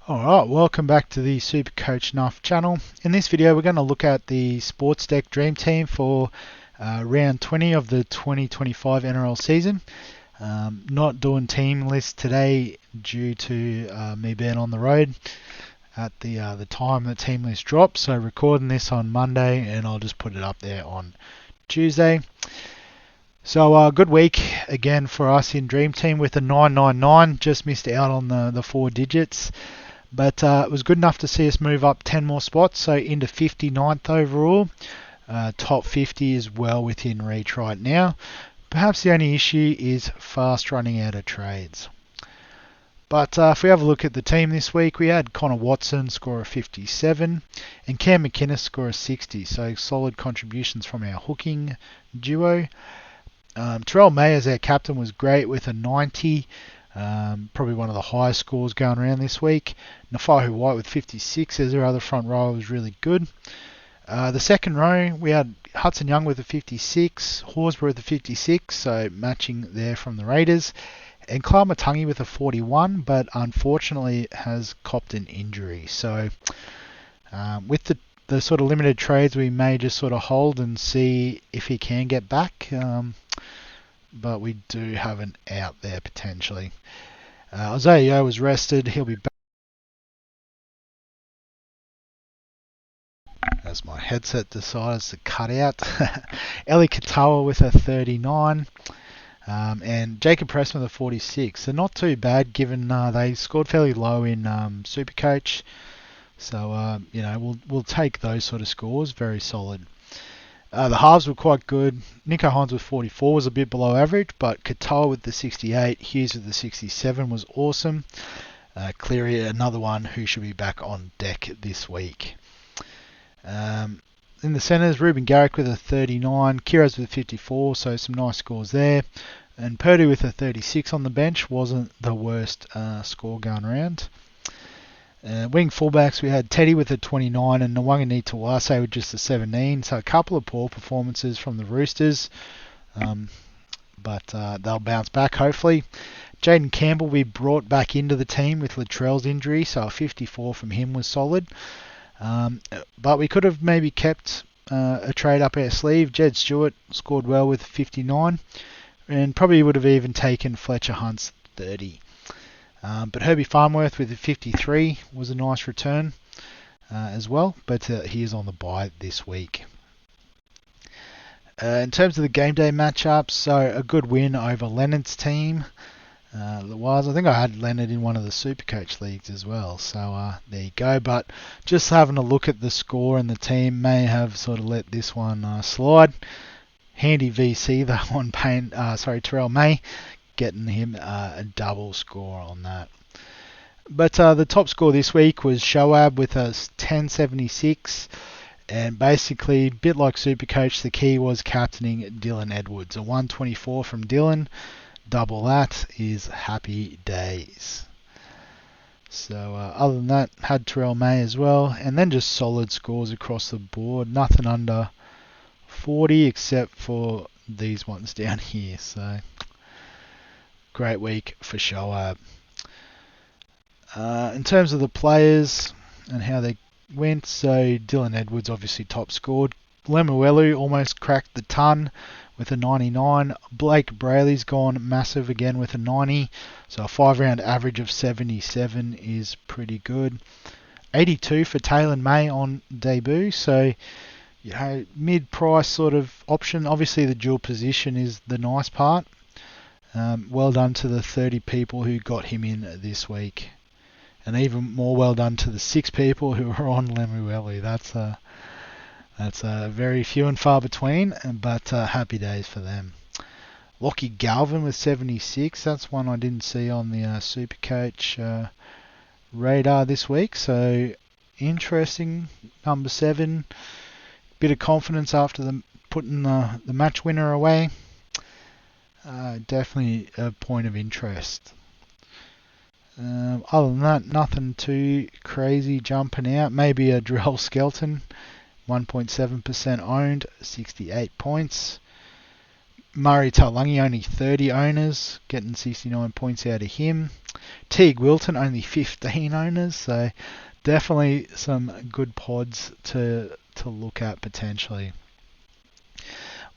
Alright, welcome back to the Supercoach Nuff channel. In this video we're going to look at the Sportsdeck Dream Team for round 20 of the 2025 NRL season. Not doing team list today due to me being on the road at the time the team list drops, so recording this on Monday and I'll just put it up there on Tuesday. So good week again for us in Dream Team with a 999, just missed out on the 4 digits. But it was good enough to see us move up 10 more spots, so into 59th overall. Top 50 is well within reach right now. Perhaps the only issue is fast running out of trades. But if we have a look at the team this week, we had Connor Watson score a 57 and Cam McInnes score a 60. So solid contributions from our hooking duo. Terrell May as our captain was great with a 90. Probably one of the highest scores going around this week. Nafahu White with 56 as our other front row was really good. The second row we had Hudson Young with a 56, Horsburgh with a 56, so matching there from the Raiders, and Clark Matangi with a 41, but unfortunately has copped an injury. So with the sort of limited trades, we may just sort of hold and see if he can get back. But we do have an out there potentially. Isaiah Yeo was rested. He'll be back. As my headset decides to cut out. Eli Katoa with a 39. And Jacob Pressman with a 46. They're not too bad given they scored fairly low in Supercoach. So, we'll take those sort of scores. Very solid. The halves were quite good. Nico Hines with 44 was a bit below average, but Katoa with the 68, Hughes with the 67 was awesome. Cleary, another one who should be back on deck this week. In the centres, Ruben Garrick with a 39, Kiros with a 54, so some nice scores there. And Purdy with a 36 on the bench wasn't the worst score going around. Wing fullbacks, we had Teddy with a 29 and Nwangani Tawase with just a 17. So a couple of poor performances from the Roosters, but they'll bounce back hopefully. Jaden Campbell we brought back into the team with Latrell's injury, so a 54 from him was solid. But we could have maybe kept a trade up our sleeve. Jed Stewart scored well with 59 and probably would have even taken Fletcher Hunt's 30. But Herbie Farnworth with a 53 was a nice return as well, but he is on the bye this week. In terms of the game day matchups, so a good win over Leonard's team. I think I had Leonard in one of the Supercoach leagues as well, so there you go. But just having a look at the score and the team may have sort of let this one slide. Handy VC though on Terrell May, getting him a double score on that. But the top score this week was Shoab with a 1076, and basically a bit like Supercoach, the key was captaining Dylan Edwards. A 124 from Dylan, double that is happy days. So other than that, had Terrell May as well, and then just solid scores across the board, nothing under 40 except for these ones down here. So great week for Shoab. In terms of the players and how they went, so Dylan Edwards obviously top scored. Lemuelu almost cracked the ton with a 99. Blake Brayley's gone massive again with a 90. So a 5-round average of 77 is pretty good. 82 for Taylor May on debut. So, mid-price sort of option. Obviously the dual position is the nice part. Well done to the 30 people who got him in this week. And even more well done to the 6 people who are on Lemuelu. That's very few and far between, but happy days for them. Lockie Galvin with 76. That's one I didn't see on the Supercoach radar this week. So interesting. Number 7. Bit of confidence after putting the match winner away. Definitely a point of interest. Other than that, nothing too crazy jumping out. Maybe a Drell Skelton, 1.7% owned, 68 points. Murray Taulagi, only 30 owners, getting 69 points out of him. Teague Wilton, only 15 owners, so definitely some good pods to look at potentially.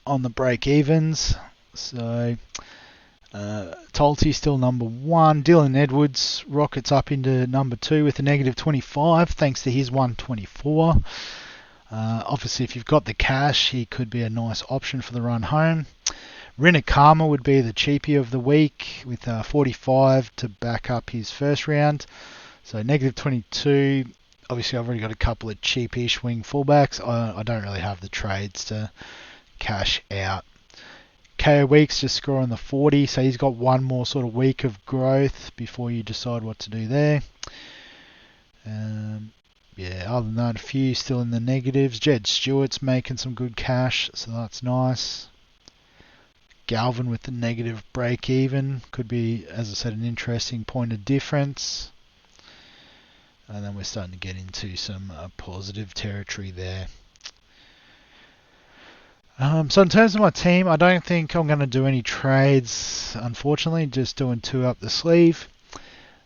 On the break-evens, so Tolte still number 1. Dylan Edwards rockets up into number 2 with a negative 25 thanks to his 124. Obviously, if you've got the cash, he could be a nice option for the run home. Rinakama would be the cheapie of the week with 45 to back up his first round. So negative 22. Obviously, I've already got a couple of cheapish wing fullbacks. I don't really have the trades to cash out. KO Weeks just scoring the 40, so he's got one more sort of week of growth before you decide what to do there. Yeah, other than that, a few still in the negatives. Jed Stewart's making some good cash, so that's nice. Galvin with the negative break even. Could be, as I said, an interesting point of difference. And then we're starting to get into some positive territory there. So in terms of my team, I don't think I'm going to do any trades, unfortunately, just doing 2 up the sleeve.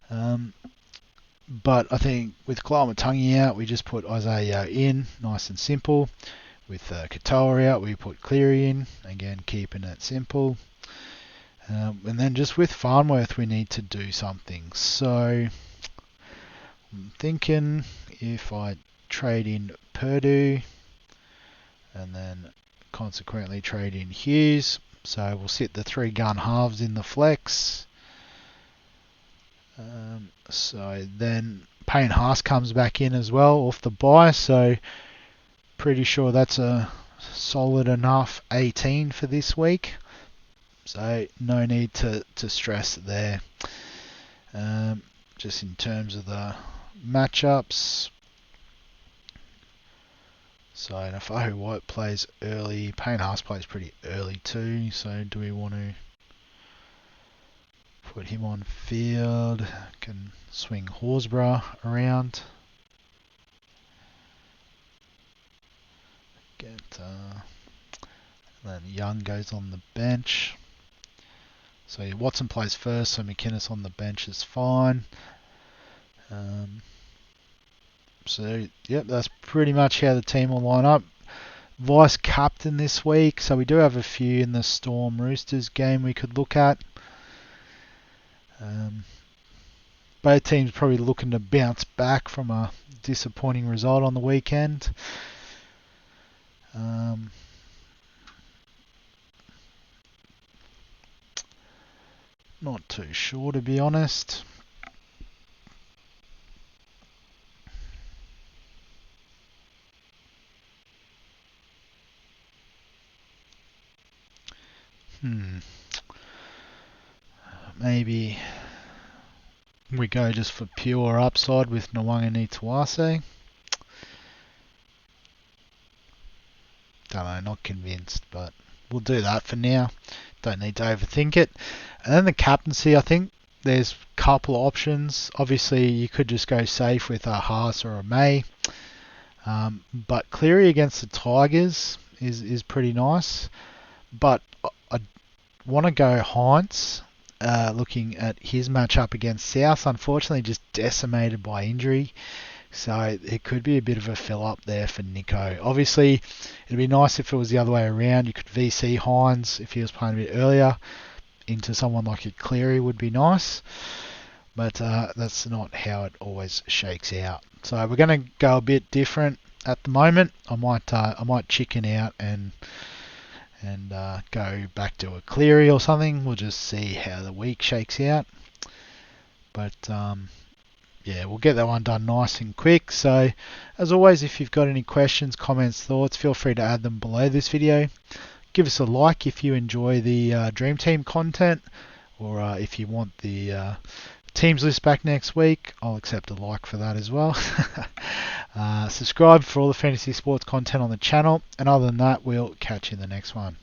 But I think with Kalamatangi out, we just put Isaiah in, nice and simple. With Katoa out, we put Cleary in, again keeping it simple. And then just with Farnworth, we need to do something. So I'm thinking if I trade in Purdue and then consequently trade in Hughes, so we'll sit the 3 gun halves in the flex. So then Payne Haas comes back in as well off the bye, so pretty sure that's a solid enough 18 for this week. So no need to stress there. Just in terms of the matchups. So Nafahu White plays early. Payne Haas plays pretty early too. So do we want to put him on field? Can swing Horsburgh around. Then Young goes on the bench. So Watson plays first, so McInnes on the bench is fine. So, yep, that's pretty much how the team will line up. Vice captain this week, so we do have a few in the Storm Roosters game we could look at. Both teams probably looking to bounce back from a disappointing result on the weekend. Not too sure, to be honest. Maybe we go just for pure upside with Nwanga Tuase. Don't know, not convinced, but we'll do that for now. Don't need to overthink it. And then the captaincy, I think there's a couple of options. Obviously, you could just go safe with a Haas or a May. But Cleary against the Tigers is pretty nice. But I want to go Heinz, looking at his matchup against South. Unfortunately, just decimated by injury. So it could be a bit of a fill-up there for Nico. Obviously, it'd be nice if it was the other way around. You could VC Hines if he was playing a bit earlier into someone like a Cleary would be nice. But that's not how it always shakes out. So we're going to go a bit different at the moment. I might chicken out and go back to a Cleary or something. We'll just see how the week shakes out. But yeah, we'll get that one done nice and quick. So, as always, if you've got any questions, comments, thoughts, feel free to add them below this video. Give us a like if you enjoy the Dream Team content, or if you want the teams list back next week, I'll accept a like for that as well. Subscribe for all the fantasy sports content on the channel, and other than that, we'll catch you in the next one.